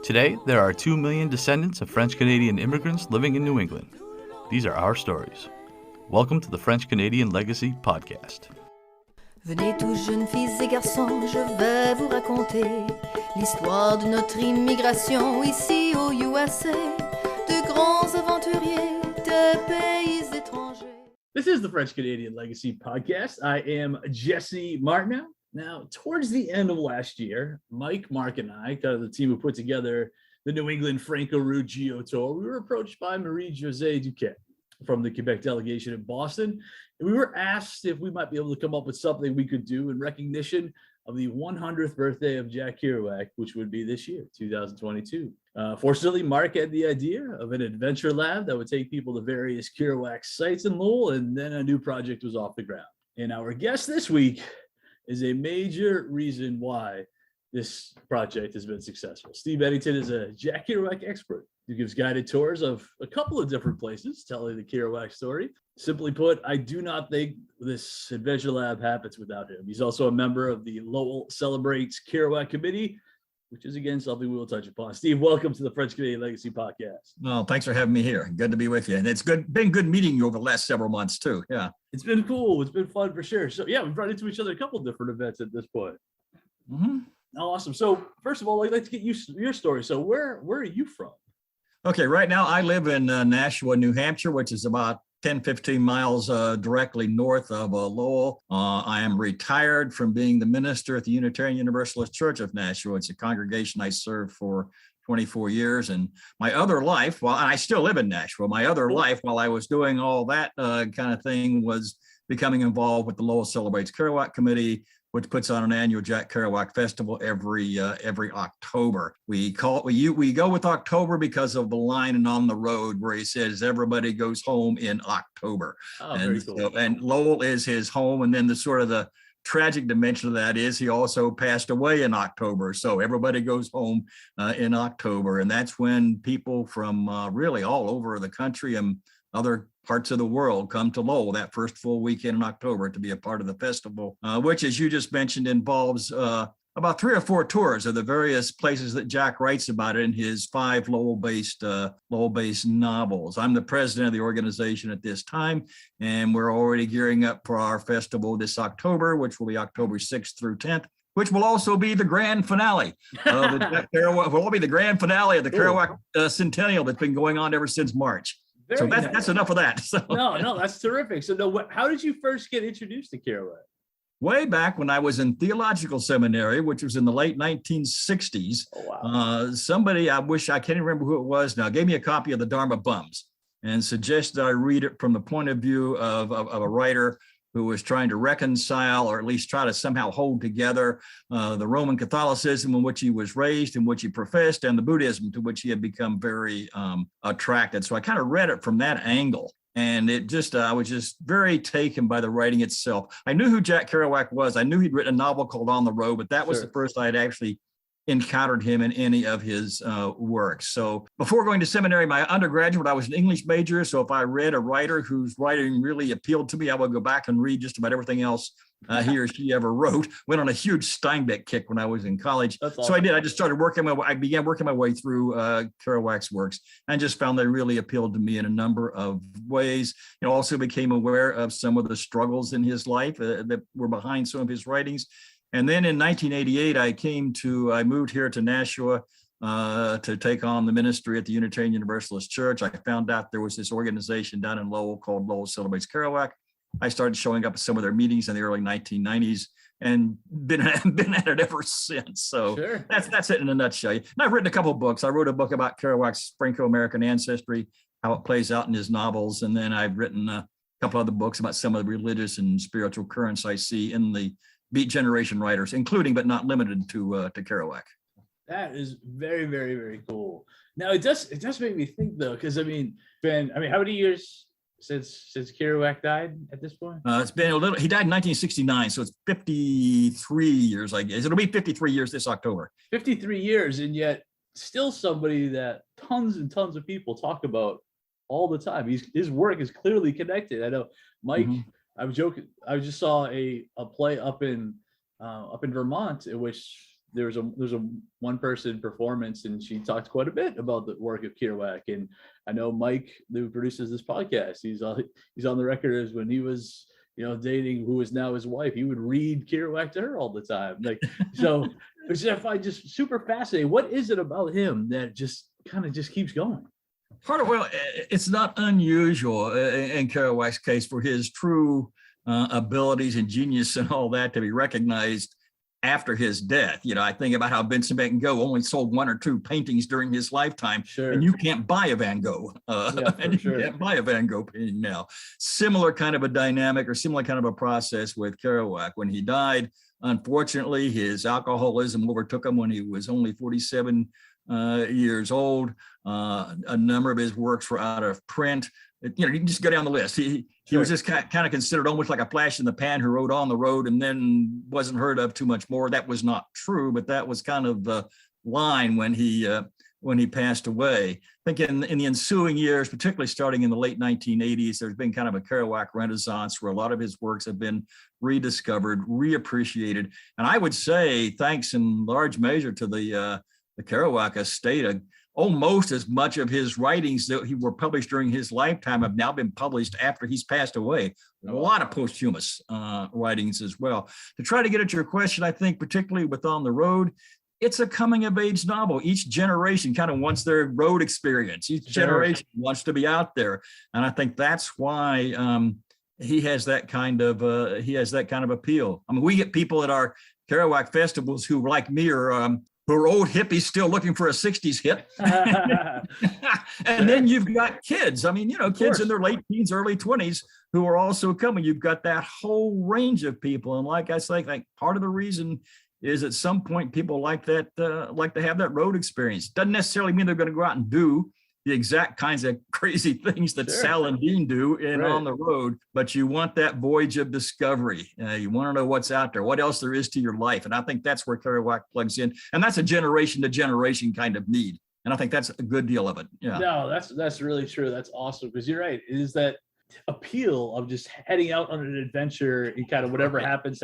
Today, there are 2 million descendants of French-Canadian immigrants living in New England. These are our stories. Welcome to the French-Canadian Legacy Podcast. Venez tous jeunes filles et garçons, je vais vous raconter l'histoire de notre immigration ici au USA, de grands aventuriers de pays étrangers. This is the French-Canadian Legacy Podcast. I am Jesse Martineau. Now, towards the end of last year, Mike, Mark, and I, kind of the team who put together the New England Franco-Route Geo Tour, we were approached by Marie-Josée Duquette from the Quebec delegation in Boston. And we were asked if we might be able to come up with something we could do in recognition of the 100th birthday of Jack Kerouac, which would be this year, 2022. Fortunately, Mark had the idea of an adventure lab that would take people to various Kerouac sites in Lowell, and then a new project was off the ground. And our guest this week is a major reason why this project has been successful. Steve Edington is a Jack Kerouac expert who gives guided tours of a couple of different places telling the Kerouac story. Simply put, I do not think this adventure lab happens without him. He's also a member of the Lowell Celebrates Kerouac committee, which is again something we will touch upon. Steve, welcome to the French-Canadian Legacy Podcast. Well, thanks for having me here. Good to be with you. And it's been good meeting you over the last several months too. Yeah. It's been cool. It's been fun for sure. So yeah, we've run into each other a couple of different events at this point. Mm-hmm. Awesome. So first of all, I'd like to get your story. So where are you from? Okay, right now I live in Nashua, New Hampshire, which is about 10, 15 miles directly north of Lowell. I am retired from being the minister at the Unitarian Universalist Church of Nashua. It's a congregation I served for 24 years. And my other life, and I still live in Nashua, my other life while I was doing all that kind of thing was becoming involved with the Lowell Celebrates Kerouac committee, which puts on an annual Jack Kerouac festival every October. We go with October because of the line and On the Road where he says everybody goes home in October. Oh, very cool. And Lowell is his home. And then the tragic dimension of that is he also passed away in October. So everybody goes home in October. And that's when people from really all over the country and other parts of the world come to Lowell that first full weekend in October to be a part of the festival, which, as you just mentioned, involves about 3 or 4 tours of the various places that Jack writes about in his 5 Lowell-based novels. I'm the president of the organization at this time, and we're already gearing up for our festival this October, which will be October 6th through 10th. Which will also be the grand finale of the Jack Kerouac. Will be the grand finale of the Kerouac centennial that's been going on ever since March. So that's enough of that. So. No, that's terrific. So how did you first get introduced to Kerouac? Way back when I was in theological seminary, which was in the late 1960s, somebody, I can't even remember who it was now, gave me a copy of the Dharma Bums and suggested I read it from the point of view of a writer who was trying to reconcile or at least try to somehow hold together the Roman Catholicism in which he was raised and which he professed and the Buddhism to which he had become very attracted. So I kind of read it from that angle. And I was just very taken by the writing itself. I knew who Jack Kerouac was. I knew he'd written a novel called On the Road, but that was the first I had actually encountered him in any of his works. So before going to seminary, my undergraduate, I was an English major. So if I read a writer whose writing really appealed to me, I would go back and read just about everything else he or she ever wrote. Went on a huge Steinbeck kick when I was in college. Awesome. So I did. I just started I began working my way through Kerouac's works and just found they really appealed to me in a number of ways. Also became aware of some of the struggles in his life that were behind some of his writings. And then in 1988, I moved here to Nashua to take on the ministry at the Unitarian Universalist Church. I found out there was this organization down in Lowell called Lowell Celebrates Kerouac. I started showing up at some of their meetings in the early 1990s and been at it ever since. So that's it in a nutshell. And I've written a couple of books. I wrote a book about Kerouac's Franco-American ancestry, how it plays out in his novels. And then I've written a couple other books about some of the religious and spiritual currents I see in the Beat Generation writers, including but not limited to Kerouac. That is very, very, very cool. Now it does make me think though, because how many years since Kerouac died at this point? It's been a little. He died in 1969, so it's 53 years, I guess. It'll be 53 years this October. 53 years, and yet still somebody that tons and tons of people talk about all the time. His work is clearly connected. I know, Mike. Mm-hmm. I was joking. I just saw a play up in Vermont in which there's a one person performance, and she talked quite a bit about the work of Kerouac. And I know Mike, who produces this podcast, he's on the record as when he was, dating who is now his wife, he would read Kerouac to her all the time. Like, so which I find just super fascinating. What is it about him that just kind of just keeps going? It's not unusual in Kerouac's case for his true abilities and genius and all that to be recognized after his death. I think about how Vincent van Gogh only sold 1 or 2 paintings during his lifetime, sure. And you can't buy a Van Gogh. And sure. You can't buy a Van Gogh painting now. Similar kind of a dynamic or similar kind of a process with Kerouac. When he died, unfortunately, his alcoholism overtook him when he was only 47 years old. A number of his works were out of print. You can just go down the list. He was just kind of considered almost like a flash in the pan who wrote On the Road and then wasn't heard of too much more. That was not true, but that was kind of the line when he passed away. I think in the ensuing years, particularly starting in the late 1980s, there's been kind of a Kerouac renaissance where a lot of his works have been rediscovered, reappreciated. And I would say, thanks in large measure to the Kerouac estate, almost as much of his writings that were published during his lifetime have now been published after he's passed away. A lot of posthumous writings as well. To try to get at your question, I think particularly with On the Road, it's a coming of age novel. Each generation kind of wants their road experience. Each generation wants to be out there. And I think that's why he has that kind of appeal. I mean, we get people at our Kerouac festivals who, like me, are who are old hippies still looking for a 60s hit. And then you've got kids. I mean, kids in their late teens, early 20s who are also coming. You've got that whole range of people. And like I say, like part of the reason is at some point people like to have that road experience. Doesn't necessarily mean they're going to go out and do the exact kinds of crazy things that Sal and Dean do On the Road, but you want that voyage of discovery. You want to know what's out there, what else there is to your life. And I think that's where Kerouac plugs in. And that's a generation to generation kind of need. And I think that's a good deal of it. Yeah. No, that's really true. That's awesome. Because you're right. It is that appeal of just heading out on an adventure and kind of whatever happens.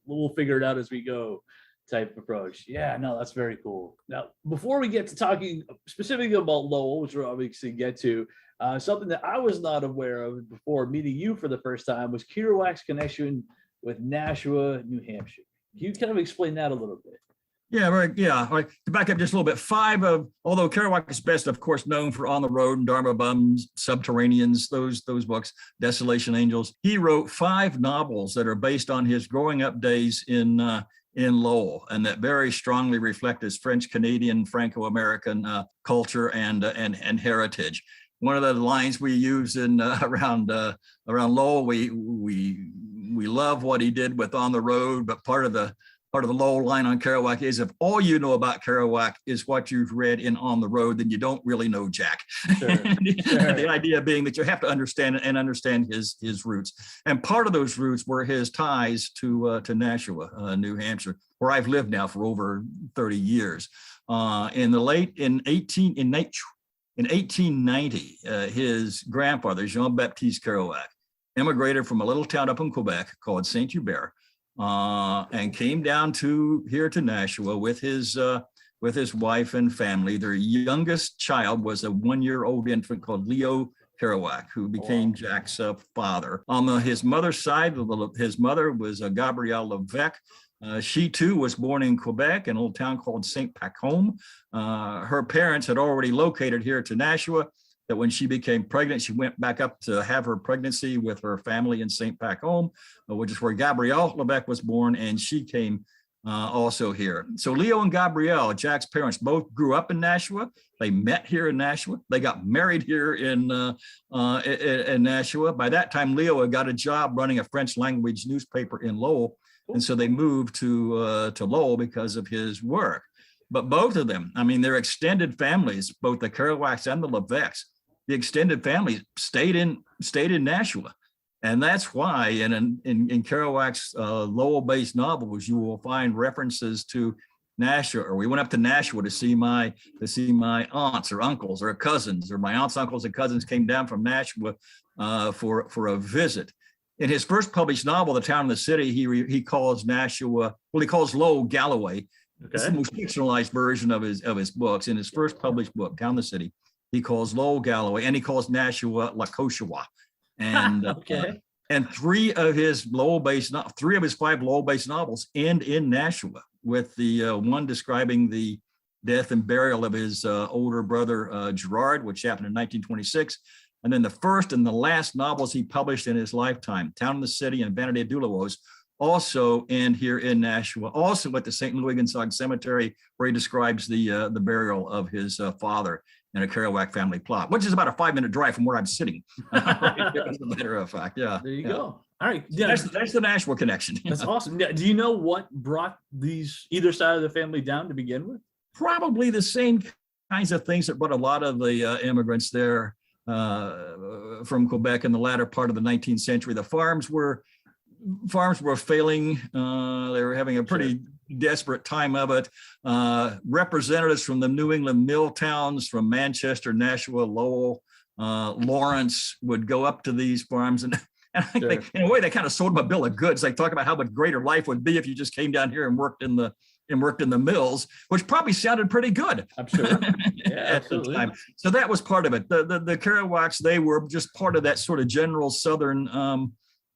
We'll figure it out as we go type approach. Yeah, no, that's very cool. Now, before we get to talking specifically about Lowell, which we'll obviously get to, something that I was not aware of before meeting you for the first time was Kerouac's connection with Nashua, New Hampshire. Can you kind of explain that a little bit? Yeah, right. Yeah. All right. To back up just a little bit, although Kerouac is best, of course, known for On the Road and Dharma Bums, Subterraneans, those books, Desolation Angels, he wrote 5 novels that are based on his growing up days in Lowell, and that very strongly reflect his French-Canadian, Franco-American culture and heritage. One of the lines we use in around Lowell, we love what he did with On the Road, but part of the Lowell line on Kerouac is, if all you know about Kerouac is what you've read in On the Road, then you don't really know Jack. Sure. The idea being that you have to understand his roots. And part of those roots were his ties to Nashua, New Hampshire, where I've lived now for over 30 years. In 1890, his grandfather, Jean-Baptiste Kerouac, immigrated from a little town up in Quebec called Saint-Hubert, and came down here to Nashua with his wife and family. Their youngest child was a 1-year-old infant called Leo Kerouac, who became Jack's father. On his mother's side, his mother was Gabrielle Levesque. She too was born in Quebec, in a little town called Saint Pacôme. Her parents had already located here to Nashua. That when she became pregnant, she went back up to have her pregnancy with her family in Saint Pacôme, which is where Gabrielle Levesque was born, and she came also here. So Leo and Gabrielle, Jack's parents, both grew up in Nashua. They met here in Nashua. They got married here in Nashua. By that time, Leo had got a job running a French language newspaper in Lowell, and so they moved to Lowell because of his work. But both of them, I mean, their extended families, both the Kerouacs and the Levesques, the extended families stayed in Nashua. And that's why in Kerouac's Lowell-based novels, you will find references to Nashua, or we went up to Nashua to see my aunts or uncles or cousins, or my aunts, uncles, and cousins came down from Nashua for a visit. In his first published novel, The Town and the City, he calls Nashua, he calls Lowell Galloway, It's the most fictionalized version of his books. In his first published book, Town the City, he calls Lowell Galloway and he calls Nashua Lakoshawa. And and three of his five Lowell-based novels end in Nashua, with the one describing the death and burial of his older brother Gerard, which happened in 1926. And then the first and the last novels he published in his lifetime, Town and the City and Vanity of Doulevos, also end here in Nashua, also at the St. Louis Gonzague Cemetery, where he describes the burial of his father in a Kerouac family plot, which is about a 5-minute drive from where I'm sitting. Right here, as a matter of fact, yeah. There you go. All right, that's the Nashua connection. That's awesome. Do you know what brought either side of the family down to begin with? Probably the same kinds of things that brought a lot of the immigrants there from Quebec in the latter part of the 19th century. The farms were failing. They were having a pretty desperate time of it. Representatives from the New England mill towns, from Manchester, Nashua, Lowell, Lawrence, would go up to these farms, and I think in a way they kind of sold them a bill of goods. They talk about how much greater life would be if you just came down here and worked in the mills, which probably sounded pretty good. I'm sure. Yeah, at the time. So that was part of it. The Kerouacs, they were just part of that sort of general Southern,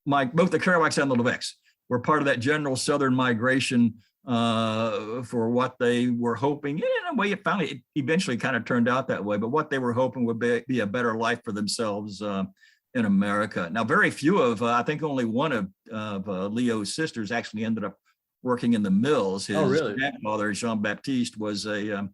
both the Kerouacs and the Levesques were part of that general Southern migration for what they were hoping. In a way, it eventually kind of turned out that way, but what they were hoping would be a better life for themselves in America. Now, very few I think only one of Leo's sisters actually ended up working in the mills. His grandfather, Jean-Baptiste, was a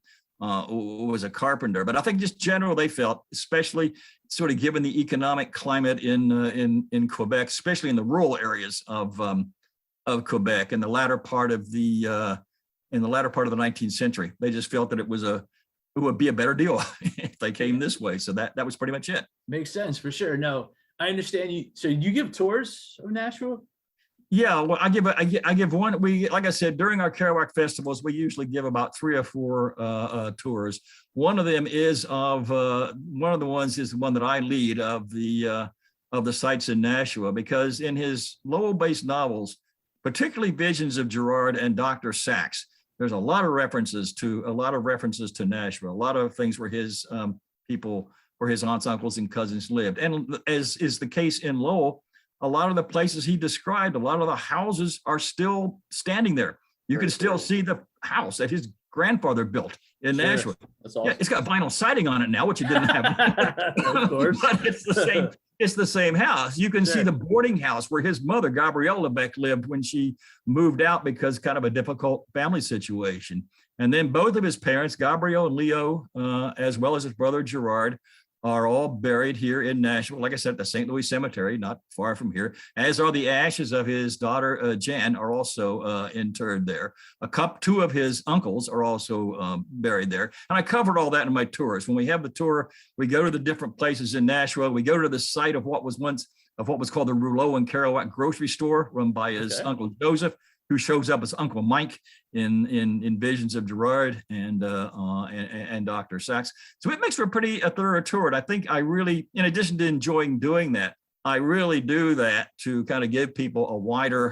carpenter. But I think just general, they felt, especially sort of given the economic climate in Quebec, especially in the rural areas of Quebec in the latter part of the 19th century, they just felt that it would be a better deal if they came this way. So that was pretty much it. Makes sense for sure. No, I understand you. So you give tours of Nashua? Yeah, well, I give one. Like I said, during our Kerouac festivals, we usually give about 3 or 4 tours. One of them is one of the ones is the one that I lead of the sites in Nashua, because in his Lowell-based novels, particularly Visions of Gerard and Dr. Sachs, there's a lot of references to Nashua, a lot of things where his people, where his aunts, uncles, and cousins lived. And as is the case in Lowell, a lot of the places he described, a lot of the houses are still standing there. You can still see the house that his grandfather built in Nashua. That's awesome. Yeah, it's got vinyl siding on it now, which it didn't have. Of course. But it's the same. It's the same house. You can see the boarding house where his mother, Gabrielle Lebec, lived when she moved out because kind of a difficult family situation. And then both of his parents, Gabrielle and Leo, as well as his brother Gerard, are all buried here in Nashua. Like I said, at the St. Louis Cemetery, not far from here, as are the ashes of his daughter, Jan, are also interred there. 2 of his uncles are also buried there. And I covered all that in my tours. When we have the tour, we go to the different places in Nashua. We go to the site of what was called the Rouleau and Kerouac grocery store, run by his uncle Joseph, who shows up as Uncle Mike in Visions of Gerard and Dr. Sachs. So it makes for a thorough tour. And I think I really, in addition to enjoying doing that, I really do that to kind of give people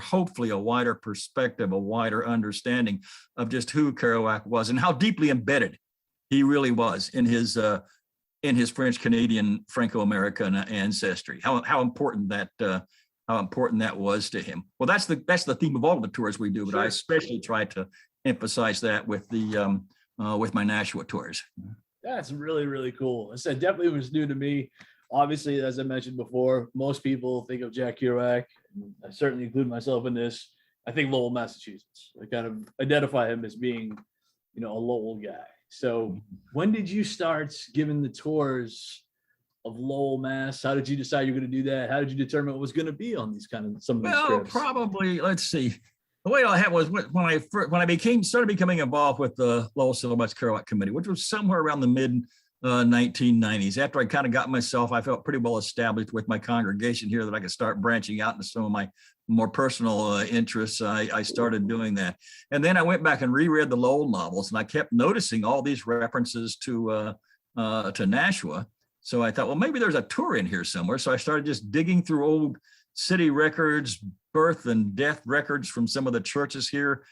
hopefully a wider perspective, a wider understanding of just who Kerouac was and how deeply embedded he really was in his French-Canadian, Franco-American ancestry. How important that was to him. Well, that's the theme of all of the tours we do, but I especially try to emphasize that with my Nashua tours. That's really, really cool. I said definitely was new to me. Obviously, as I mentioned before, most people think of Jack Kerouac. I certainly include myself in this. I think Lowell, Massachusetts. I kind of identify him as being, a Lowell guy. So when did you start giving the tours of Lowell, Mass? How did you decide you were going to do that? How did you determine what was going to be on some of these trips? Probably, let's see. The way I had was when I started becoming involved with the Lowell Celebrates Kerouac Committee, which was somewhere around the mid 1990s. After I kind of got myself, I felt pretty well established with my congregation here that I could start branching out into some of my more personal interests. I started doing that. And then I went back and reread the Lowell novels, and I kept noticing all these references to Nashua. So I thought, well, maybe there's a tour in here somewhere. So I started just digging through old city records, birth and death records from some of the churches here.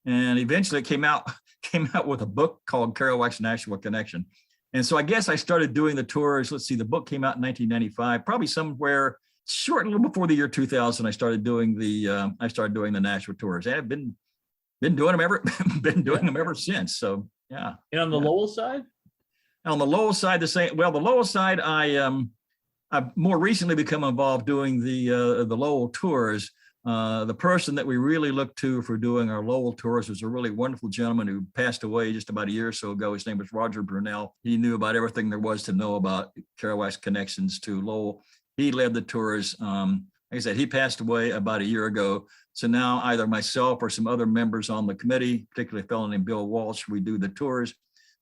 And eventually it came out came out with a book called Kerouac's Nashua Connection. And so I guess I started doing the tours. Let's see, the book came out in 1995, probably somewhere short, a little before the year 2000. I started doing the Nashua tours, and I've been doing them ever since. So yeah. And on the Lowell side? On the Lowell side, the same. Well, the Lowell side, I've more recently become involved doing the Lowell tours. The person that we really looked to for doing our Lowell tours was a really wonderful gentleman who passed away just about a year or so ago. His name was Roger Brunel. He knew about everything there was to know about Kerouac's connections to Lowell. He led the tours. Like I said, he passed away about a year ago. So now either myself or some other members on the committee, particularly a fellow named Bill Walsh, we do the tours.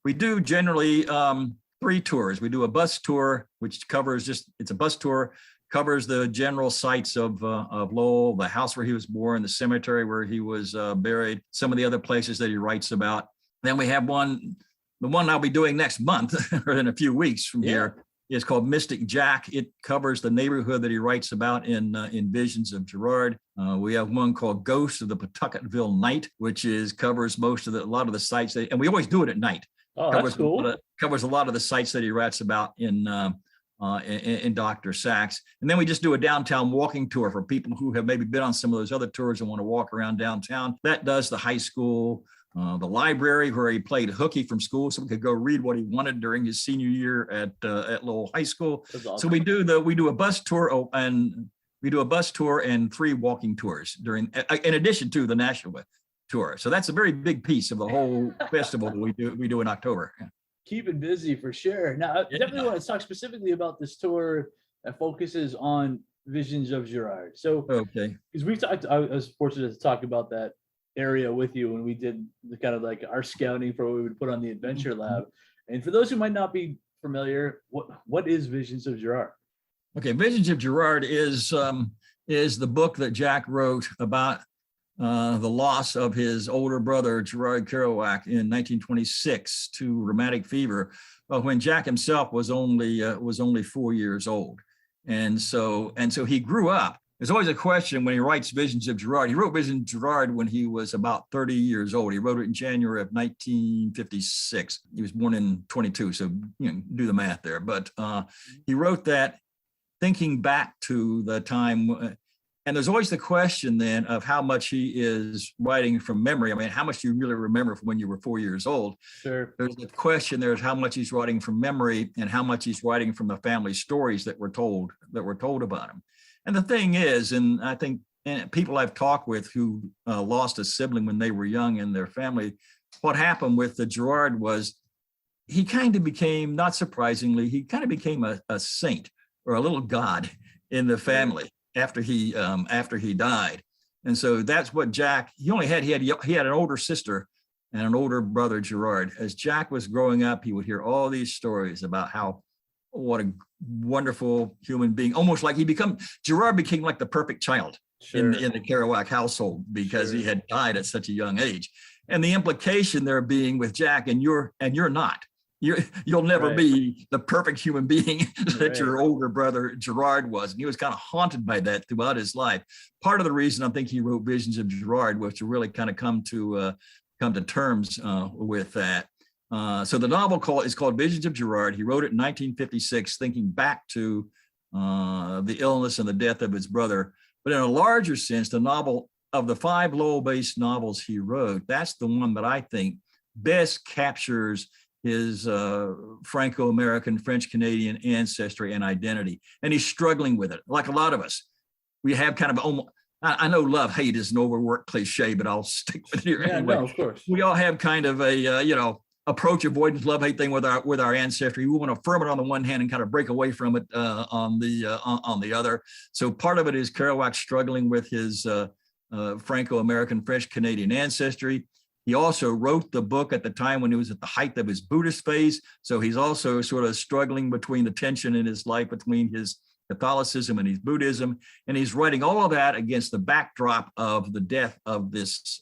We do generally 3 tours. We do a bus tour, which covers it's a bus tour, covers the general sites of Lowell, the house where he was born, the cemetery where he was buried, some of the other places that he writes about. Then we have the one I'll be doing next month or in a few weeks from here is called Mystic Jack. It covers the neighborhood that he writes about in Visions of Gerard. We have one called Ghosts of the Pawtucketville Night, which covers a lot of the sites and we always do it at night. Oh, that's cool. Covers a lot of the sites that he writes about in Dr. Sachs. And then we just do a downtown walking tour for people who have maybe been on some of those other tours and want to walk around downtown. That does the high school, the library where he played hooky from school, so we could go read what he wanted during his senior year at Lowell High School. Awesome. So we do a bus tour and 3 walking tours in addition to the Nashua tour. So that's a very big piece of the whole festival that we do in October. Keep it busy for sure. Now, I definitely want to talk specifically about this tour that focuses on Visions of Gerard. So, okay, because I was fortunate to talk about that area with you when we did the kind of like our scouting for what we would put on the Adventure Lab. And for those who might not be familiar, what is Visions of Gerard? Okay, Visions of Gerard is the book that Jack wrote about the loss of his older brother, Gerard Kerouac, in 1926 to rheumatic fever, when Jack himself was only 4 years old. And so he grew up. There's always a question when he writes Visions of Gerard. He wrote Visions of Gerard when he was about 30 years old. He wrote it in January of 1956. He was born in 22, so do the math there. But he wrote that thinking back to the time. And there's always the question then of how much he is writing from memory. I mean, how much do you really remember from when you were 4 years old? Sure. There's the question there is how much he's writing from memory and how much he's writing from the family stories that were told about him. And the thing is, and I think people I've talked with who lost a sibling when they were young in their family, what happened with the Gerard was he kind of became, not surprisingly, he kind of became a saint or a little god in the family. After he died. And so that's what Jack, he had an older sister and an older brother, Gerard. As Jack was growing up, he would hear all these stories about what a wonderful human being, almost like Gerard became like the perfect child in the Kerouac household because he had died at such a young age. And the implication there being with Jack, and you're not. You'll never be the perfect human being that your older brother Gerard was. And he was kind of haunted by that throughout his life. Part of the reason I think he wrote Visions of Gerard was to really kind of come to terms with that. So the novel is called Visions of Gerard. He wrote it in 1956, thinking back to the illness and the death of his brother. But in a larger sense, the novel, of the 5 Lowell-based novels he wrote, that's the one that I think best captures his Franco-American, French-Canadian ancestry and identity. And he's struggling with it. Like a lot of us, we have kind of, I know love-hate is an overworked cliche, but I'll stick with it here anyway. No, of course. We all have kind of a, approach avoidance love-hate thing with our ancestry. We want to affirm it on the one hand and kind of break away from it on the other. So part of it is Kerouac struggling with his Franco-American, French-Canadian ancestry. He also wrote the book at the time when he was at the height of his Buddhist phase. So he's also sort of struggling between the tension in his life between his Catholicism and his Buddhism. And he's writing all of that against the backdrop of the death of this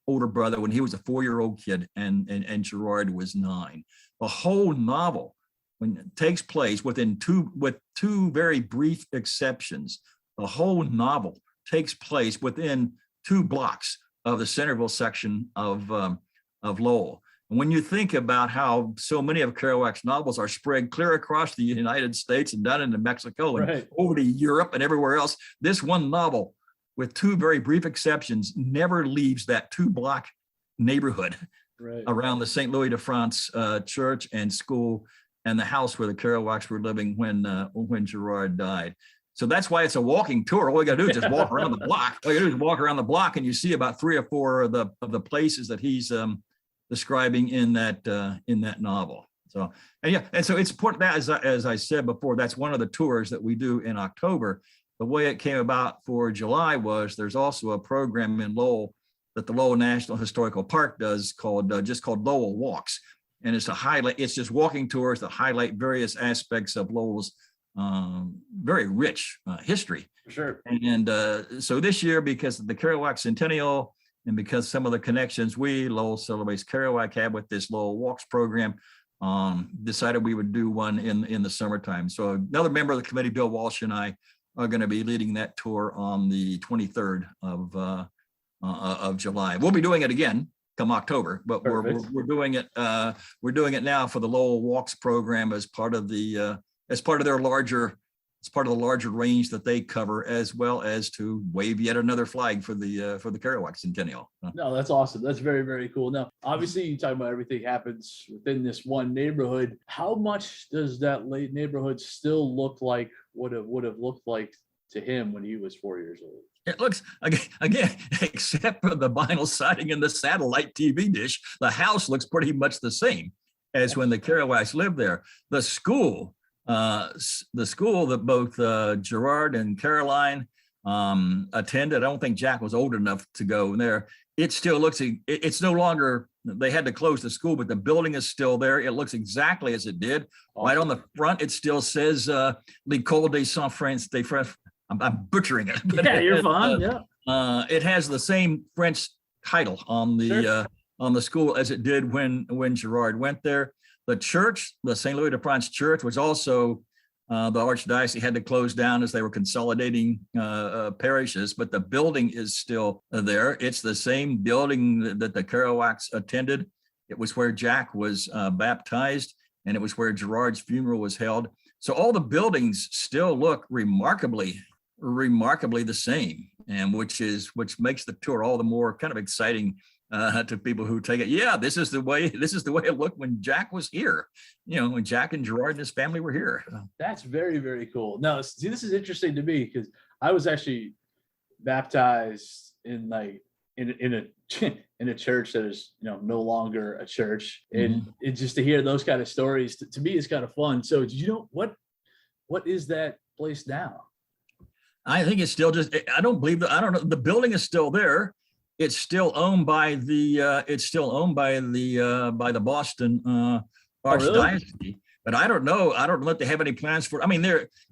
older brother when he was a 4-year-old kid and Gerard was 9. The whole novel takes place with two very brief exceptions. The whole novel takes place within 2 blocks of the Centerville section of of Lowell. And when you think about how so many of Kerouac's novels are spread clear across the United States and down into Mexico and over to Europe and everywhere else, this one novel, with two very brief exceptions, never leaves that 2-block neighborhood around the St. Louis de France church and school and the house where the Kerouacs were living when Gerard died. So that's why it's a walking tour. All you got to do is just walk around the block. All you got to do is walk around the block, and you see about 3 or 4 of the places that he's describing in that novel. So and so it's important that, as I said before, that's one of the tours that we do in October. The way it came about for July was there's also a program in Lowell that the Lowell National Historical Park does called Lowell Walks, and it's just walking tours that highlight various aspects of Lowell's very rich history. For sure. And so this year, because of the Kerouac Centennial and because some of the connections Lowell Celebrates Kerouac have with this Lowell Walks program, decided we would do one in the summertime. So another member of the committee, Bill Walsh, and I are going to be leading that tour on the 23rd of July. We'll be doing it again come October, but we're doing it now for the Lowell Walks program as part of the larger range that they cover, as well as to wave yet another flag for the Kerouac Centennial. No, that's awesome. That's very, very cool. Now, obviously, you talk about everything happens within this one neighborhood. How much does that late neighborhood still look like what it would have looked like to him when he was 4 years old? It looks, again, except for the vinyl siding and the satellite TV dish, the house looks pretty much the same as when the Kerouacs lived there. The school that both Gerard and Caroline attended, I don't think Jack was old enough to go there. It still looks, it's no longer, they had to close the school, but the building is still there. It looks exactly as it did. Awesome. Right on the front, it still says L'École des Français. I'm butchering it. But yeah, you're fine. It has the same French title on the school as it did when Gerard went there. The church, the St. Louis de France church, was also the archdiocese had to close down as they were consolidating parishes, but the building is still there. It's the same building that the Kerouacs attended. It was where Jack was baptized, and it was where Gerard's funeral was held. So all the buildings still look remarkably the same, and which makes the tour all the more kind of exciting to people who take it. Yeah, this is the way it looked when Jack was here. When Jack and Gerard and his family were here. That's very, very cool. Now, see, this is interesting to me because I was actually baptized in a church that is no longer a church, and it's just to hear those kind of stories to me is kind of fun. So, do you know what is that place now? I think it's still just. I don't know. The building is still there. It's still owned by the Boston Archdiocese. Really? But I don't know if they have any plans for it. I mean,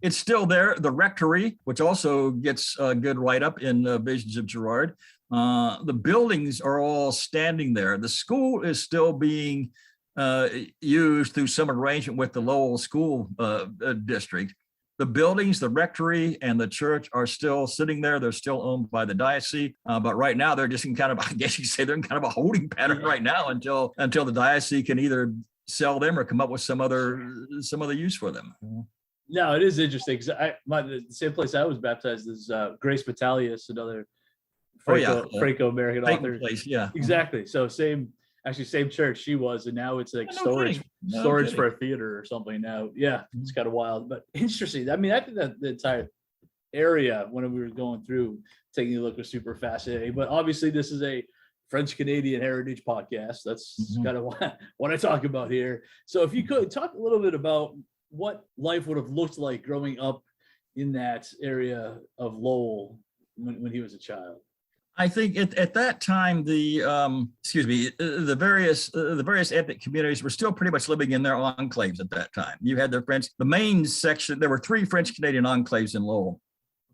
it's still there. The rectory, which also gets a good write-up in Visions of Gerard. The buildings are all standing there. The school is still being used through some arrangement with the Lowell School District. The buildings, the rectory, and the church are still sitting there. They're still owned by the diocese, but right now they're just in kind of, I guess you could say, they're in kind of a holding pattern right now until the diocese can either sell them or come up with some other use for them. No, it is interesting because the same place I was baptized is Grace Battalius, another Franco-American author. Place, yeah, exactly. So same church she was, and now it's like storage for a theater or something now. Yeah, it's kind of wild, but interesting. I mean, I think that the entire area when we were going through taking a look was super fascinating. But obviously, this is a French Canadian heritage podcast. That's kind of what I talk about here. So if you could talk a little bit about what life would have looked like growing up in that area of Lowell when he was a child. I think at that time, the various ethnic communities were still pretty much living in their enclaves at that time. You had the main section. There were 3 French Canadian enclaves in Lowell.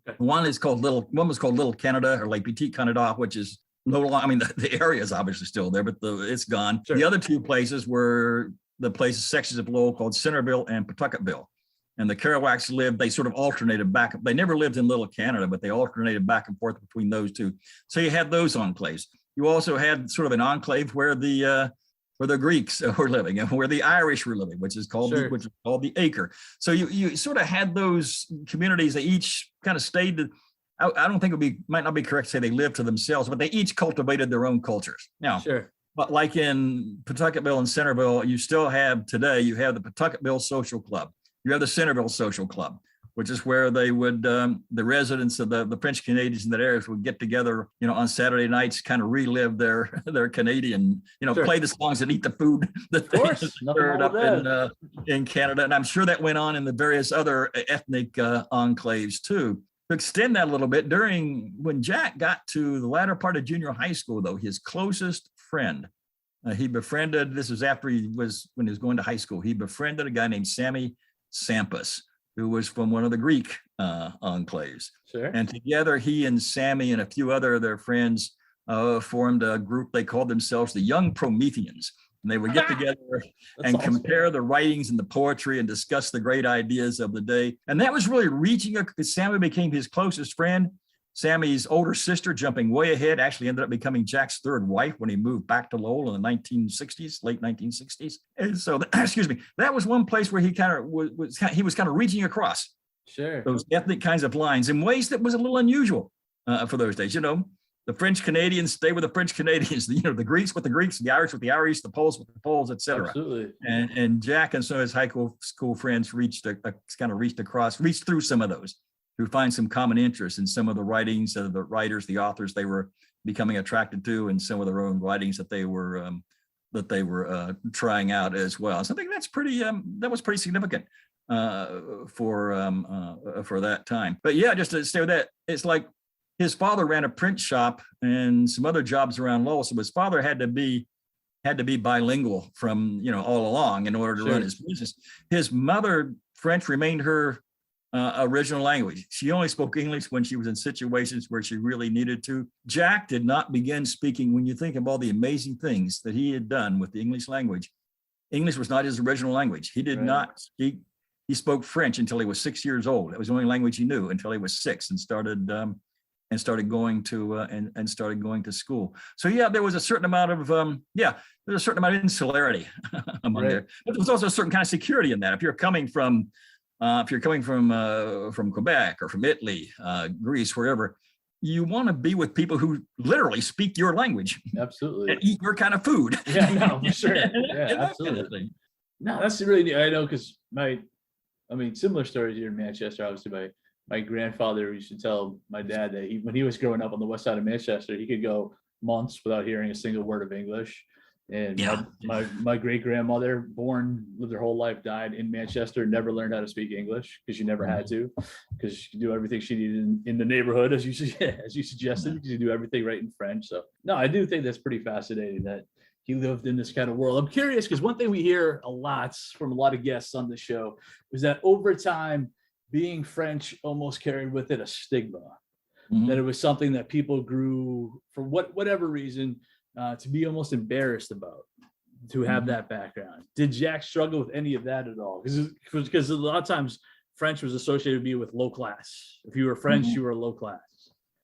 Okay. One was called Little Canada, or Lake Petit Canada, which is no longer. I mean, the area is obviously still there, but it's gone. Sure. The other 2 places were sections of Lowell called Centerville and Pawtucketville. And the Kerouacs they sort of alternated back. They never lived in Little Canada, but they alternated back and forth between those 2. So you had those enclaves. you also had sort of an enclave where the Greeks were living and where the Irish were living, which is called the Acre. So you sort of had those communities that each kind of stayed. I don't think might not be correct to say they lived to themselves, but they each cultivated their own cultures. Now, but like in Pawtucketville and Centerville, you have the Pawtucketville Social Club. You have the Centerville Social Club, which is where they would, the residents of the French Canadians in that area would get together, on Saturday nights, kind of relive their Canadian, play the songs and eat the food that they served up in Canada. And I'm sure that went on in the various other ethnic enclaves too. To extend that a little bit, when Jack got to the latter part of junior high school, though, his closest friend, he befriended, this was after when he was going to high school, he befriended a guy named Sammy Sampas, who was from one of the Greek enclaves. And together, he and Sammy and a few other of their friends formed a group. They called themselves the Young Prometheans. And they would get together and compare the writings and the poetry and discuss the great ideas of the day. And that was really Sammy became his closest friend. Sammy's older sister, jumping way ahead, actually ended up becoming Jack's third wife when he moved back to Lowell in the 1960s, late 1960s. And so, that was one place where he was kind of reaching across those ethnic kinds of lines in ways that was a little unusual for those days. The French Canadians stay with the French Canadians, the Greeks with the Greeks, the Irish with the Irish, the Poles with the Poles, et cetera. Absolutely. And Jack and some of his high school friends reached through some of those to find some common interest in some of the writings of the writers, the authors they were becoming attracted to, and some of their own writings that they were trying out as well. So I think that's that was pretty significant for that time. But yeah, just to stay with that, it's like his father ran a print shop and some other jobs around Lowell. So his father had to be bilingual from, all along in order to run his business. His mother, French, remained her original language. She only spoke English when she was in situations where she really needed to. Jack did not begin speaking, when you think of all the amazing things that he had done with the English language. English was not his original language. He did not speak. He spoke French until he was 6 years old. That was the only language he knew until he was 6 and started going to school. So yeah, there was a certain amount of insularity among there, but there was also a certain kind of security in that. If you're coming from Quebec or from Italy, Greece, wherever, you want to be with people who literally speak your language. Absolutely. And eat your kind of food. Yeah, no, for sure. Yeah, absolutely. No, that's really neat. I know, because similar stories here in Manchester. Obviously, my grandfather used to tell my dad that when he was growing up on the west side of Manchester, he could go months without hearing a single word of English. And my great grandmother, lived her whole life, died in Manchester, never learned how to speak English because she never had to, because she could do everything she needed in the neighborhood, as you suggested, because you do everything right in French. So no, I do think that's pretty fascinating that he lived in this kind of world. I'm curious, because one thing we hear a lot from a lot of guests on the show is that over time, being French almost carried with it a stigma, that it was something that people grew, for whatever reason, to be almost embarrassed about, to have that background. Did Jack struggle with any of that at all? Because a lot of times French was associated with low class. If you were French, you were low class.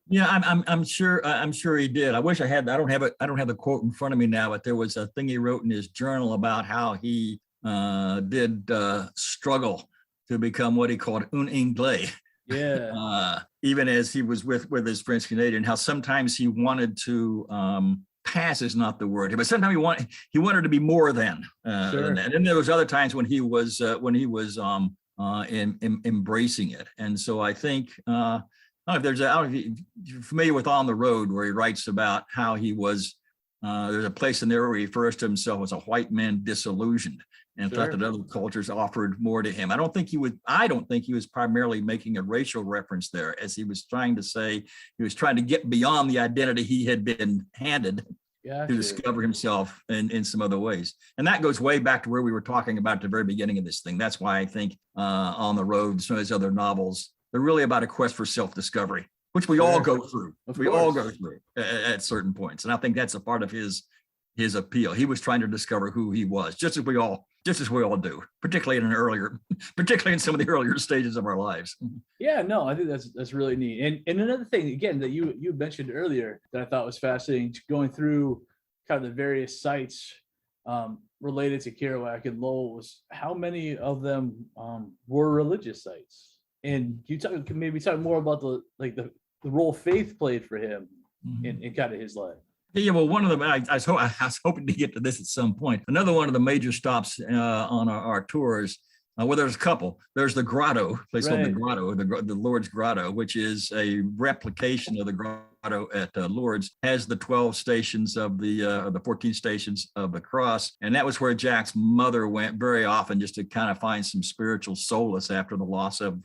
Yeah, I'm sure he did. I wish I had. I don't have the quote in front of me now, but there was a thing he wrote in his journal about how he did struggle to become what he called un Anglais. Yeah. Even as he was with his French Canadian, how sometimes he wanted to pass is not the word, but sometimes he wanted to be more than that. And there was other times when he was embracing it. And so I think if you're familiar with On the Road, where he writes about how he was, there's a place in there where he refers to himself as a white man disillusioned, and thought that other cultures offered more to him. I don't think he was primarily making a racial reference there, as he was trying to say, he was trying to get beyond the identity he had been handed to discover himself in some other ways. And that goes way back to where we were talking about at the very beginning of this thing. That's why I think On the Road, some of his other novels, they're really about a quest for self-discovery, which we all go through. All go through at certain points. And I think that's a part of his appeal. He was trying to discover who he was, just as we all just as we all do, particularly in some of the earlier stages of our lives. Yeah, no, I think that's really neat. And another thing, again, that you mentioned earlier that I thought was fascinating, going through kind of the various sites related to Kerouac and Lowell, was how many of them were religious sites. And you can maybe talk more about the role faith played for him in kind of his life. Yeah, well, one of them, I was hoping to get to this at some point. Another one of the major stops on our tours, well, there's a couple. There's the grotto, place called the Grotto, the Lourdes Grotto, which is a replication of the grotto at Lourdes, has the 12 stations of the 14 stations of the cross. And that was where Jack's mother went very often, just to kind of find some spiritual solace after the loss of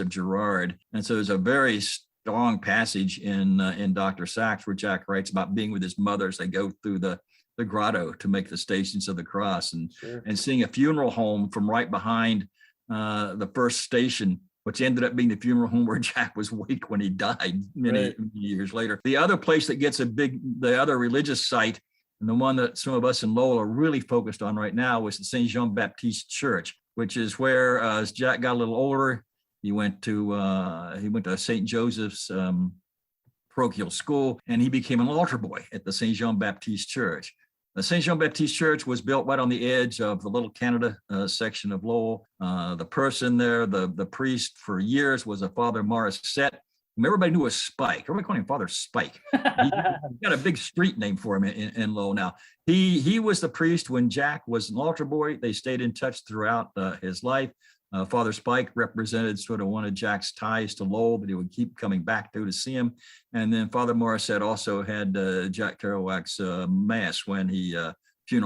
Gerard. And so there's a very strong passage in Dr. Sachs where Jack writes about being with his mother as they go through the grotto to make the Stations of the Cross, and seeing a funeral home from right behind the first station, which ended up being the funeral home where Jack was wake when he died many years later. The other place that gets the other religious site, and the one that some of us in Lowell are really focused on right now, was the St. Jean Baptiste Church, which is where as Jack got a little older, he went to St. Joseph's parochial school, and he became an altar boy at the St. Jean Baptiste Church. The St. Jean Baptiste Church was built right on the edge of the Little Canada section of Lowell. The person there, the priest for years, was a Father Morissette, whom everybody knew as Spike. Everybody called him Father Spike. He got a big street name for him in Lowell now. He was the priest when Jack was an altar boy. They stayed in touch throughout his life. Father Spike represented sort of one of Jack's ties to Lowell that he would keep coming back to see him. And then Father Morissette also had Jack Kerouac's funeral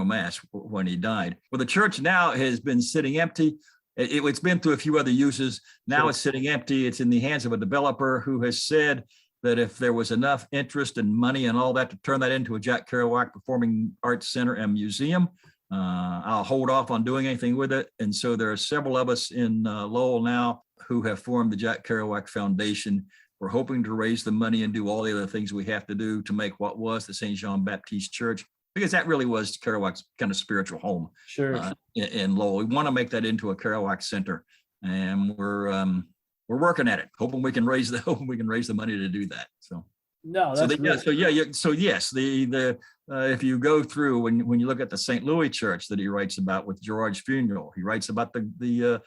mass when he died. Well, the church now has been sitting empty. It's been through a few other uses. Now It's sitting empty. It's in the hands of a developer who has said that if there was enough interest and money and all that to turn that into a Jack Kerouac Performing Arts Center and Museum, I'll hold off on doing anything with it. And so there are several of us in Lowell now who have formed the Jack Kerouac Foundation. We're hoping to raise the money and do all the other things we have to do to make what was the St. Jean Baptiste Church, because that really was Kerouac's kind of spiritual home in Lowell. We want to make that into a Kerouac Center, and we're working at it, hoping we can raise the money to do that. So. No, that's yes, if you go through when you look at the St. Louis Church that he writes about with Gerard's funeral, he writes about the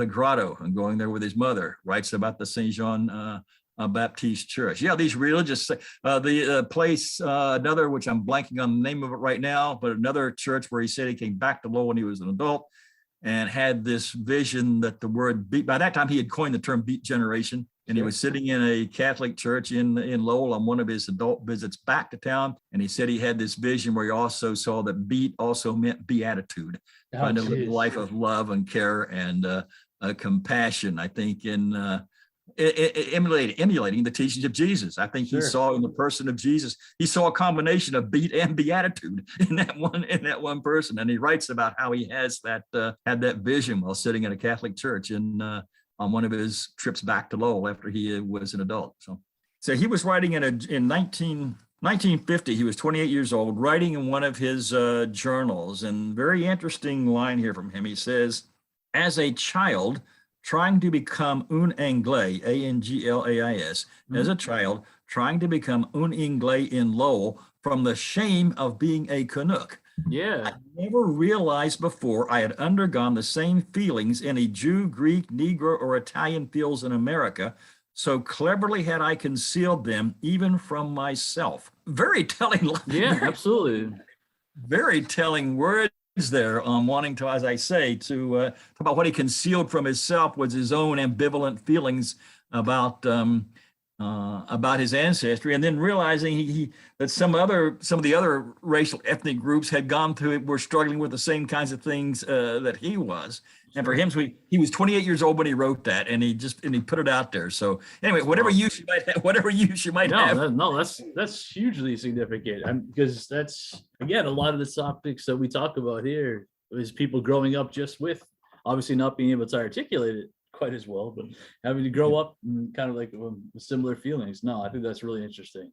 grotto and going there with his mother. Writes about the St. Jean Baptiste Church. Yeah, these religious the place another, which I'm blanking on the name of it right now, but another church where he said he came back to Lowell when he was an adult and had this vision that the word beat. By that time, he had coined the term beat generation. And he was sitting in a Catholic church in Lowell on one of his adult visits back to town. And he said he had this vision where he also saw that beat also meant beatitude, trying to live a life of love and care and compassion, I think, in emulating the teachings of Jesus. I think he saw in the person of Jesus, he saw a combination of beat and beatitude in that one person. And he writes about how he has had that vision while sitting in a Catholic church on one of his trips back to Lowell after he was an adult. So he was writing in 1950, he was 28 years old, writing in one of his journals, and very interesting line here from him. He says, as a child trying to become un anglais, A-N-G-L-A-I-S, as a child trying to become un anglais in Lowell from the shame of being a Canuck. Yeah. I never realized before I had undergone the same feelings any Jew, Greek, Negro, or Italian feels in America. So cleverly had I concealed them even from myself. Very telling. Yeah, absolutely. Very telling words there on wanting to, as I say, to talk about what he concealed from himself was his own ambivalent feelings about his ancestry, and then realizing that some of the other racial ethnic groups had gone through it, were struggling with the same kinds of things that he was. And for him, he was 28 years old when he wrote that, and he put it out there. So anyway, whatever use you might have. That's hugely significant, because that's, again, a lot of the topics that we talk about here is people growing up just with obviously not being able to articulate it quite as well, but having to grow up and kind of like similar feelings. No, I think that's really interesting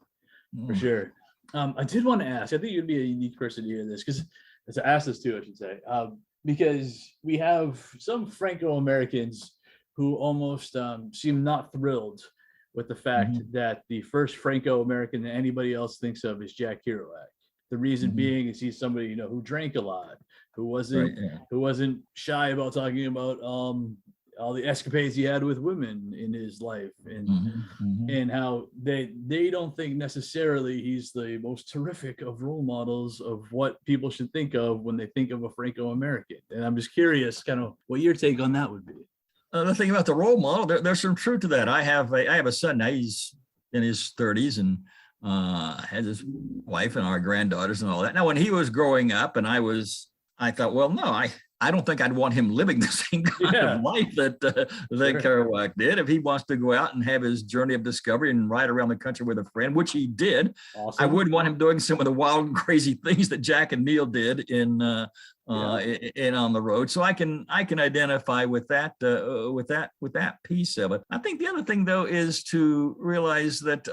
for sure. I did want to ask, I think you'd be a unique person to hear this, because to ask this too, I should say, because we have some Franco-Americans who almost seem not thrilled with the fact that the first Franco-American that anybody else thinks of is Jack Kerouac. The reason being is he's somebody, you know, who drank a lot, who wasn't shy about talking about all the escapades he had with women in his life, and how they don't think necessarily he's the most terrific of role models of what people should think of when they think of a Franco-American. And I'm just curious kind of what your take on that would be. The thing about the role model, there's some truth to that. I have a son now, he's in his 30s, and has his wife and our granddaughters and all that. Now, when he was growing up, and I thought, well, no, I don't think I'd want him living the same kind of life that Kerouac did. If he wants to go out and have his journey of discovery and ride around the country with a friend, which he did, I wouldn't want him doing some of the wild and crazy things that Jack and Neil did in On the Road. So I can identify with that piece of it. I think the other thing though is to realize that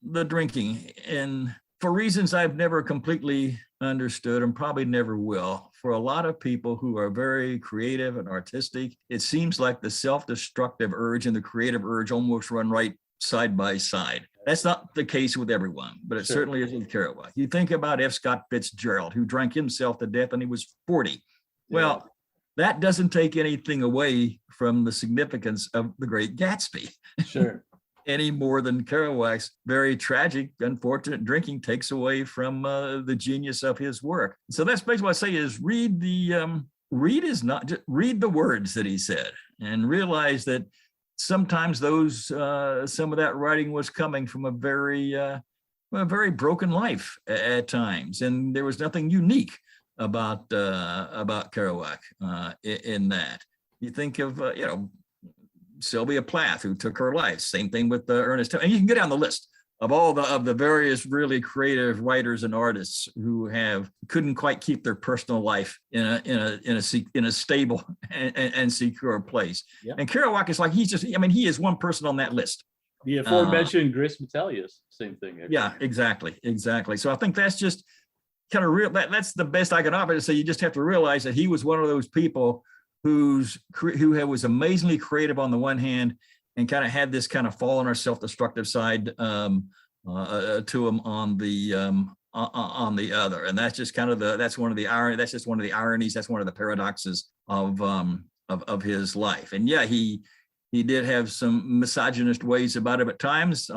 the drinking, and for reasons I've never completely understood and probably never will, for a lot of people who are very creative and artistic, it seems like the self-destructive urge and the creative urge almost run right side by side. That's not the case with everyone, but it certainly is with Kerouac. You think about F. Scott Fitzgerald, who drank himself to death when he was 40. Well, that doesn't take anything away from the significance of The Great Gatsby. Sure. Any more than Kerouac's very tragic, unfortunate drinking takes away from the genius of his work. So that's basically what I say is read the words that he said, and realize that sometimes those some of that writing was coming from a very broken life at times, and there was nothing unique about Kerouac in that. You think of Sylvia Plath, who took her life. Same thing with Ernest. And you can get down the list of all the various really creative writers and artists who couldn't quite keep their personal life in a stable and secure place. Yeah. And Kerouac is like he is one person on that list. The aforementioned Grace Metelius, same thing. Actually. Yeah, exactly. So I think that's just kind of real. That's the best I can offer to say. You just have to realize that he was one of those people who was amazingly creative on the one hand, and kind of had this kind of fallen or self-destructive side to him on the other. And that's just kind of that's one of the ironies. That's one of the paradoxes of his life. And yeah, he did have some misogynist ways about it at times.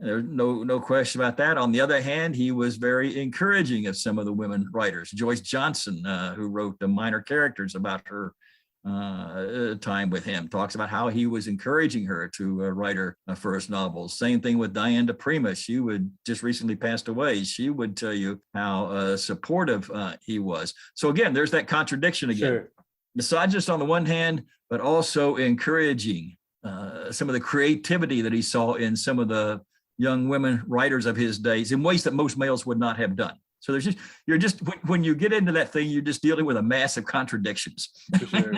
There's no question about that. On the other hand, he was very encouraging of some of the women writers. Joyce Johnson, who wrote The Minor Characters about her time with him, talks about how he was encouraging her to write her first novels. Same thing with Diane de Prima. She just recently passed away. She would tell you how supportive he was. So again, there's that contradiction again. Sure. Misogynist on the one hand, but also encouraging some of the creativity that he saw in some of the young women writers of his days in ways that most males would not have done. So when you get into that thing, you're just dealing with a mass of contradictions. For sure.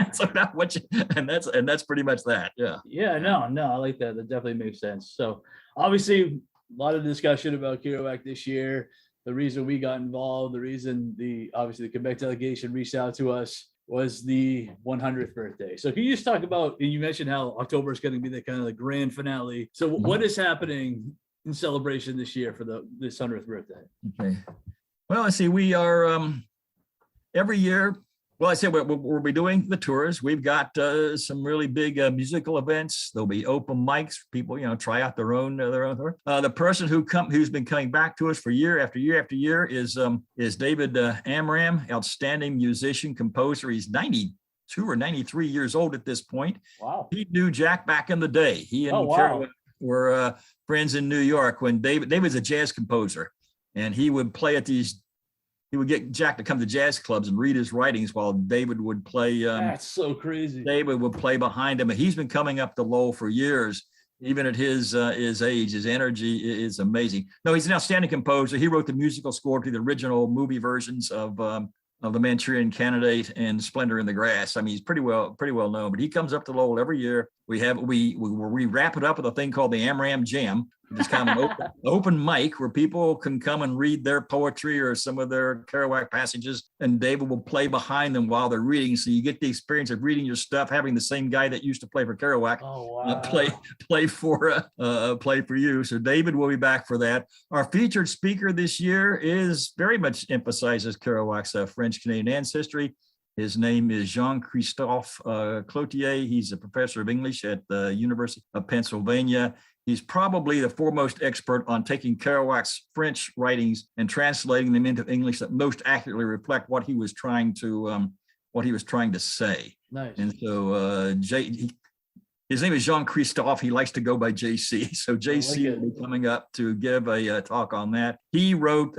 and that's pretty much that. Yeah. Yeah. No, I like that. That definitely makes sense. So obviously a lot of discussion about Kerouac this year. The reason we got involved, the reason the Quebec delegation reached out to us was the 100th birthday. So can you just talk about, and you mentioned how October is going to be the kind of the grand finale. So what is happening in celebration this year for this 100th birthday? Okay. Well, let's see, we are every year, well, I said we'll be doing the tours. We've got some really big musical events. There'll be open mics. People, try out their own. The person who's been coming back to us for year after year after year is David Amram, outstanding musician, composer. He's 92 or 93 years old at this point. Wow. He knew Jack back in the day. He and Kerouac were friends in New York when David's a jazz composer, and he would play at these. He would get Jack to come to jazz clubs and read his writings while David would play. That's so crazy. David would play behind him, and he's been coming up to Lowell for years. Even at his age, his energy is amazing. No, he's an outstanding composer. He wrote the musical score to the original movie versions of The Manchurian Candidate and Splendor in the Grass. I mean, he's pretty well known. But he comes up to Lowell every year. We wrap it up with a thing called the Amram Jam, Just kind of an open mic where people can come and read their poetry or some of their Kerouac passages, and David will play behind them while they're reading. So you get the experience of reading your stuff, having the same guy that used to play for Kerouac play for you. So David will be back for that. Our featured speaker this year is very much emphasizes Kerouac's French Canadian ancestry. His name is Jean-Christophe Cloutier. He's a professor of English at the University of Pennsylvania. He's probably the foremost expert on taking Kerouac's French writings and translating them into English that most accurately reflect what he was trying to say. Nice. And so his name is Jean-Christophe. He likes to go by JC. So JC will be coming up to give a talk on that. He wrote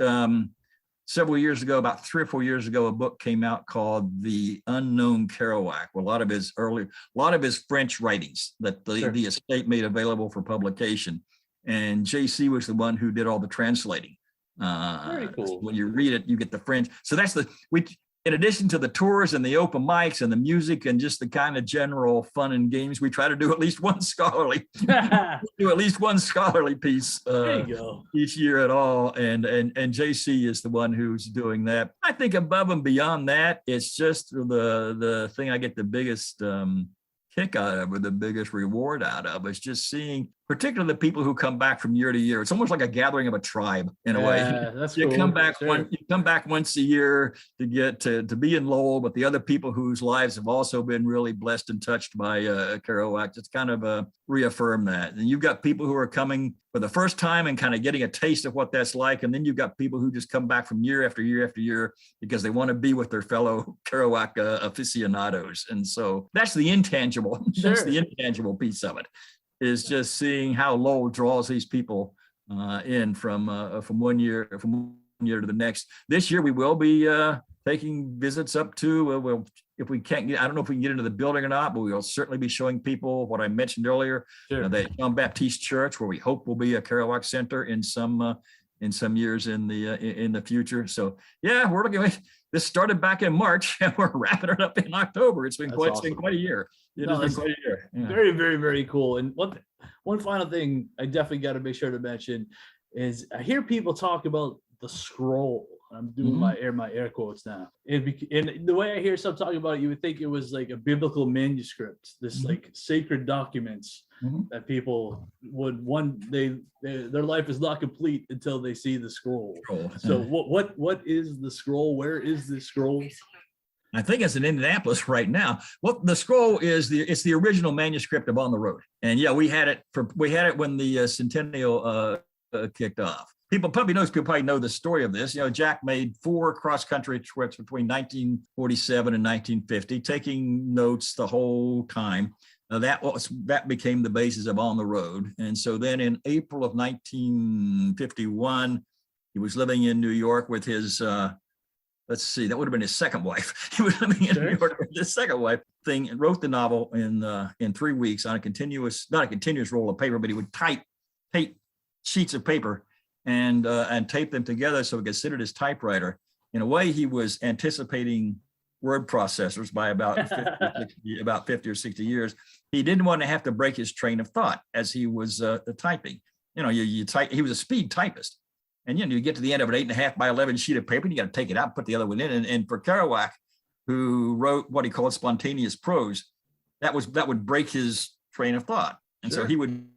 several years ago, about 3 or 4 years ago, a book came out called The Unknown Kerouac, where a lot of his French writings that the estate made available for publication. And JC was the one who did all the translating. Very cool. When you read it, you get the French. So that's in addition to the tours and the open mics and the music and just the kind of general fun and games, we try to do at least one scholarly piece each year at all. And JC is the one who's doing that. I think above and beyond that, it's just the thing I get the biggest kick out of, or the biggest reward out of, is just seeing, particularly the people who come back from year to year. It's almost like a gathering of a tribe in a way. That's you cool. come back once a year to get to be in Lowell, but the other people whose lives have also been really blessed and touched by Kerouac, just kind of reaffirm that. And you've got people who are coming for the first time and kind of getting a taste of what that's like. And then you've got people who just come back from year after year after year because they want to be with their fellow Kerouac aficionados. And so that's the intangible. That's the intangible piece of it, is just seeing how Lowell draws these people in from one year to the next. This year we will be taking visits up to, if we can't get, I don't know if we can get into the building or not, but we will certainly be showing people what I mentioned earlier, the Jean Baptiste Church, where we hope will be a Kerouac Center in some years in the future. So yeah, we're looking at this. Started back in March and we're wrapping it up in October. It's been quite a year. It has been quite a year. Yeah. Very, very, very cool. And one final thing I definitely got to make sure to mention is I hear people talk about the scroll. I'm doing my air quotes now. And the way I hear some talking about it, you would think it was like a biblical manuscript, this like sacred documents that people would their life is not complete until they see the scroll. So what is the scroll? Where is the scroll? I think it's in Indianapolis right now. What the scroll is, it's the original manuscript of On the Road. And yeah, we had it when the centennial kicked off. People probably know the story of this. Jack made 4 cross-country trips between 1947 and 1950, taking notes the whole time. That became the basis of On the Road. And so then in April of 1951, he was living in New York with his, that would have been his second wife. He was living in New York with his second wife, and wrote the novel in 3 weeks on not a continuous roll of paper, but he would tape sheets of paper and tape them together so he could sit at his typewriter. In a way, he was anticipating word processors by about 50 or 60 years. He didn't want to have to break his train of thought as he was typing. You type. He was a speed typist, and you get to the end of an 8.5 by 11 sheet of paper, and you got to take it out, and put the other one in. And for Kerouac, who wrote what he called spontaneous prose, that would break his train of thought. And so he would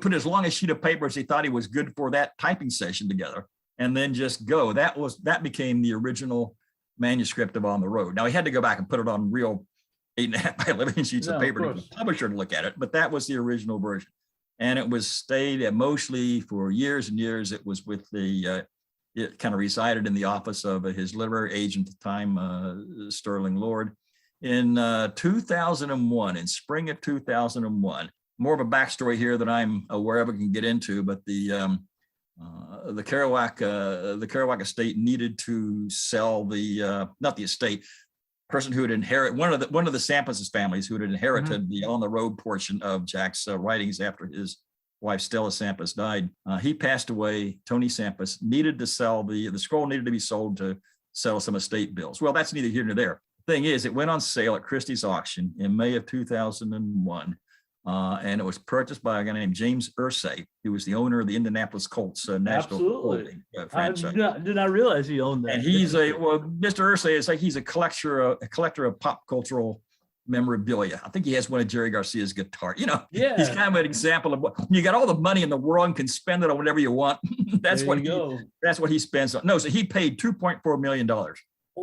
put as long a sheet of paper as he thought he was good for that typing session together, and then just go. That became the original manuscript of On the Road. Now he had to go back and put it on real 8.5 by 11 sheets of paper to the publisher to look at it, but that was the original version. And it was stayed mostly for years and years. It was with it kind of resided in the office of his literary agent at the time, Sterling Lord. In 2001, in spring of 2001, more of a backstory here that I'm aware of and can get into, but the Kerouac estate needed to sell not the estate, person who had inherited one of the Sampas's families who had inherited the On the Road portion of Jack's writings after his wife Stella Sampas died. He passed away. Tony Sampas needed to sell the scroll needed to be sold to settle some estate bills. Well, that's neither here nor there. Thing is, it went on sale at Christie's auction in May of 2001 and it was purchased by a guy named James Irsay, who was the owner of the Indianapolis Colts national Absolutely. franchise. I did not realize he owned that. And Mr. Irsay is like he's a collector of pop cultural memorabilia. I think he has one of Jerry Garcia's guitar. He's kind of an example of what you got all the money in the world and can spend it on whatever you want. That's what he spends on. No, so he paid $2.4 million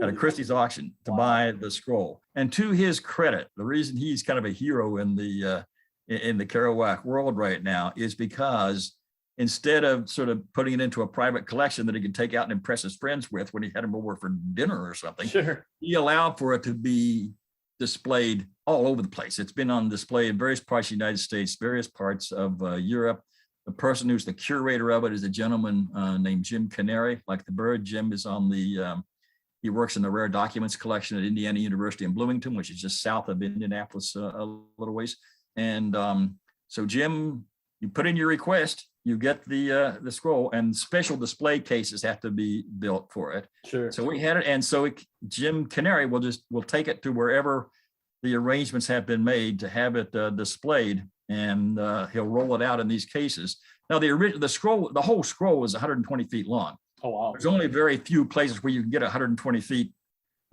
at a Christie's auction to buy the scroll. And to his credit, the reason he's kind of a hero in the Kerouac world right now is because instead of sort of putting it into a private collection that he could take out and impress his friends with when he had him over for dinner or something, he allowed for it to be displayed all over the place. It's been on display in various parts of the United States, various parts of Europe. The person who's the curator of it is a gentleman named Jim Canary, like the bird. Jim is on he works in the rare documents collection at Indiana University in Bloomington, which is just south of Indianapolis a little ways. And so Jim, you put in your request, you get the scroll, and special display cases have to be built for it. Sure. So we had it, and so Jim Canary will take it to wherever the arrangements have been made to have it displayed, and he'll roll it out in these cases. Now the whole scroll is 120 feet long. Oh wow! There's only very few places where you can get 120 feet.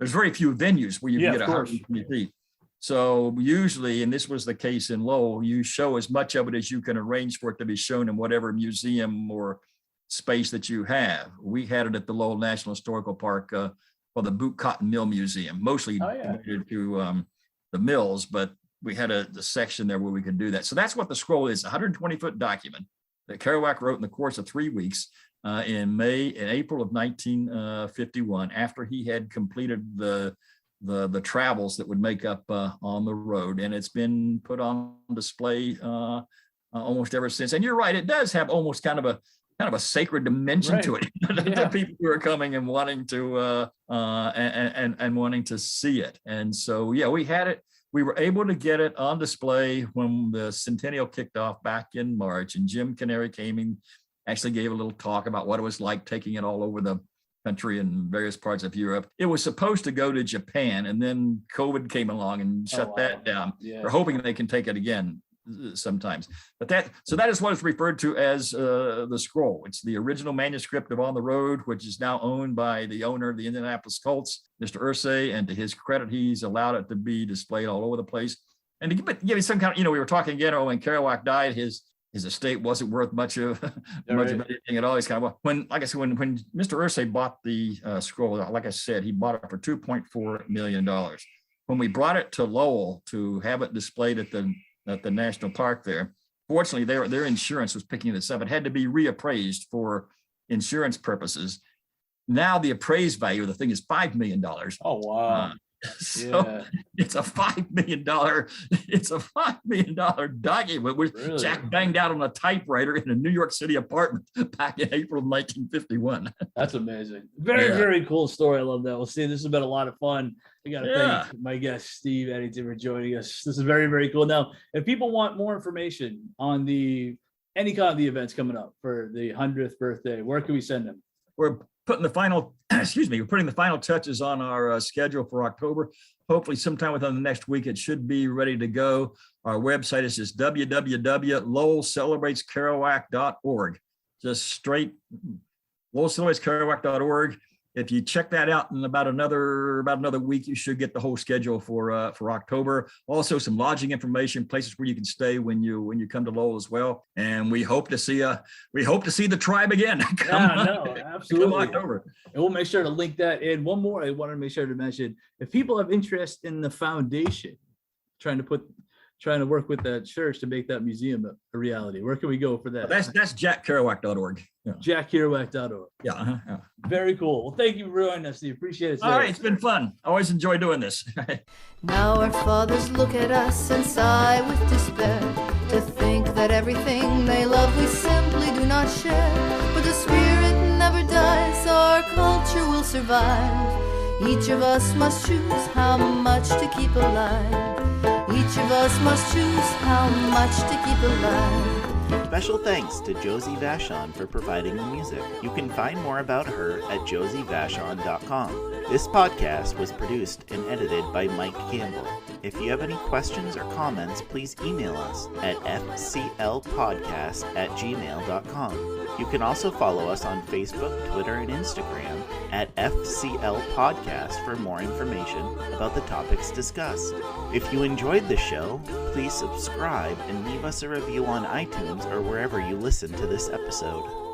There's very few venues where you can get 120 feet. So usually, and this was the case in Lowell, you show as much of it as you can arrange for it to be shown in whatever museum or space that you have. We had it at the Lowell National Historical Park for the Boot Cotton Mill Museum, mostly devoted to the mills, but we had a section there where we could do that. So that's what the scroll is, a 120-foot document that Kerouac wrote in the course of 3 weeks in April of 1951, after he had completed the travels that would make up on the road, and it's been put on display almost ever since. And you're right, it does have almost kind of a sacred dimension to it. The people who are coming and wanting to and wanting to see it. And so we had it. We were able to get it on display when the centennial kicked off back in March, and Jim Canary came and actually gave a little talk about what it was like taking it all over the country and various parts of Europe. It was supposed to go to Japan, and then COVID came along and shut that down. We're hoping they can take it again sometimes. But that is what is referred to as the scroll. It's the original manuscript of On the Road, which is now owned by the owner of the Indianapolis Colts, Mr. Irsay, and to his credit, he's allowed it to be displayed all over the place. And to give you some kind of, we were talking again when Kerouac died, his estate wasn't worth much of anything at all. He's kind of, when Mr. Irsay bought the scroll, like I said, he bought it for $2.4 million. When we brought it to Lowell to have it displayed at the national park there, fortunately their insurance was picking this up. It had to be reappraised for insurance purposes. Now the appraised value of the thing is $5 million. Oh wow! So it's a $5 million document, which Jack banged out on a typewriter in a New York City apartment back in April of 1951. That's amazing. Very cool story. I love that. Well, Steve, this has been a lot of fun. I got to thank my guest, Steve Edington, for joining us. This is very cool. Now, if people want more information on any kind of the events coming up for the 100th birthday, where can we send them? We're putting the final, we're putting the final touches on our schedule for October. Hopefully sometime within the next week, it should be ready to go. Our website is just www.lowellcelebrates.kerouac.org. Just straight lowellcelebrates.kerouac.org. If you check that out in about another week, you should get the whole schedule for October. Also, some lodging information, places where you can stay when you come to Lowell as well. And we hope to see the tribe again. Absolutely. Come October. And we'll make sure to link that in. One more, I wanted to make sure to mention: if people have interest in the foundation, trying to work with that church to make that museum a reality, where can we go for that? That's jackkerouac.org. Yeah. jackkerouac.org. Yeah. Very cool. Well, thank you for joining us, Steve. Appreciate it, sir. All right, it's been fun. I always enjoy doing this. Now our fathers look at us and sigh with despair, to think that everything they love we simply do not share. But the spirit never dies, our culture will survive. Each of us must choose how much to keep alive. Each of us must choose how much to keep alive. Special thanks to Josie Vachon for providing the music. You can find more about her at josievachon.com. This podcast was produced and edited by Mike Campbell. If you have any questions or comments, please email us at fclpodcast@gmail.com. You can also follow us on Facebook, Twitter, and Instagram at FCL Podcast for more information about the topics discussed. If you enjoyed the show, please subscribe and leave us a review on iTunes or wherever you listen to this episode.